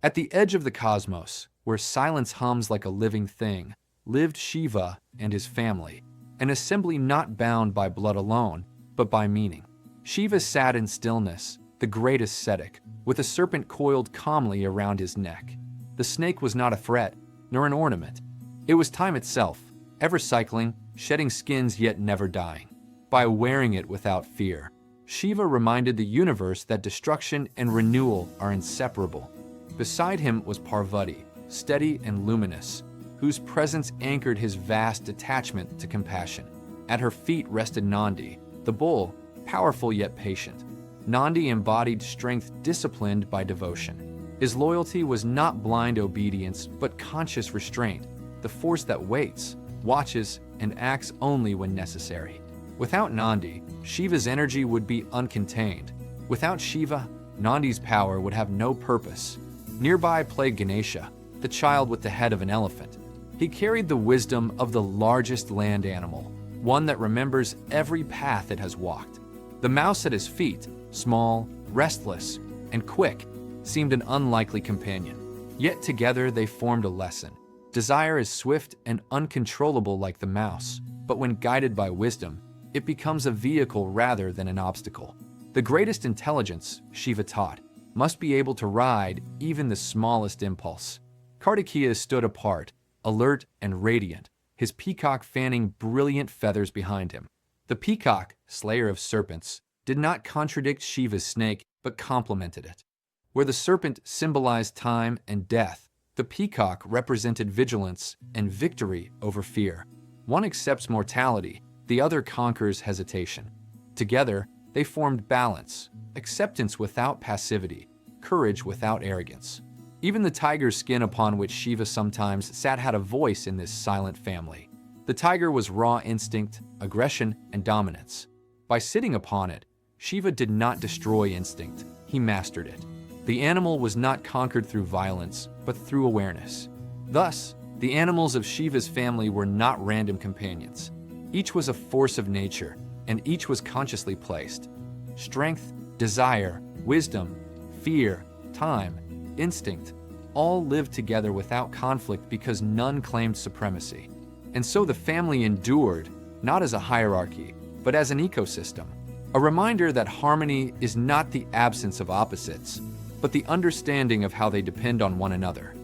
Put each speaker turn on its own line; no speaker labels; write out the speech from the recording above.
At the edge of the cosmos, where silence hums like a living thing, lived Shiva and his family, an assembly not bound by blood alone, but by meaning. Shiva sat in stillness, the great ascetic, with a serpent coiled calmly around his neck. The snake was not a threat, nor an ornament. It was time itself, ever cycling, shedding skins yet never dying. By wearing it without fear, Shiva reminded the universe that destruction and renewal are inseparable. Beside him was Parvati, steady and luminous, whose presence anchored his vast detachment to compassion. At her feet rested Nandi, the bull, powerful yet patient. Nandi embodied strength disciplined by devotion. His loyalty was not blind obedience, but conscious restraint, the force that waits, watches, and acts only when necessary. Without Nandi, Shiva's energy would be uncontained. Without Shiva, Nandi's power would have no purpose. Nearby played Ganesha, the child with the head of an elephant. He carried the wisdom of the largest land animal, one that remembers every path it has walked. The mouse at his feet, small, restless, and quick, seemed an unlikely companion. Yet together they formed a lesson. Desire is swift and uncontrollable like the mouse, but when guided by wisdom, it becomes a vehicle rather than an obstacle. The greatest intelligence, Shiva taught, must be able to ride even the smallest impulse. Kartikeya stood apart, alert and radiant, his peacock fanning brilliant feathers behind him. The peacock, slayer of serpents, did not contradict Shiva's snake, but complemented it. Where the serpent symbolized time and death, the peacock represented vigilance and victory over fear. One accepts mortality, the other conquers hesitation. Together, they formed balance, acceptance without passivity, courage without arrogance. Even the tiger's skin upon which Shiva sometimes sat had a voice in this silent family. The tiger was raw instinct, aggression, and dominance. By sitting upon it, Shiva did not destroy instinct, he mastered it. The animal was not conquered through violence, but through awareness. Thus, the animals of Shiva's family were not random companions. Each was a force of nature, and each was consciously placed. Strength, desire, wisdom, fear, time, instinct, all lived together without conflict because none claimed supremacy. And so the family endured, not as a hierarchy, but as an ecosystem. A reminder that harmony is not the absence of opposites, but the understanding of how they depend on one another.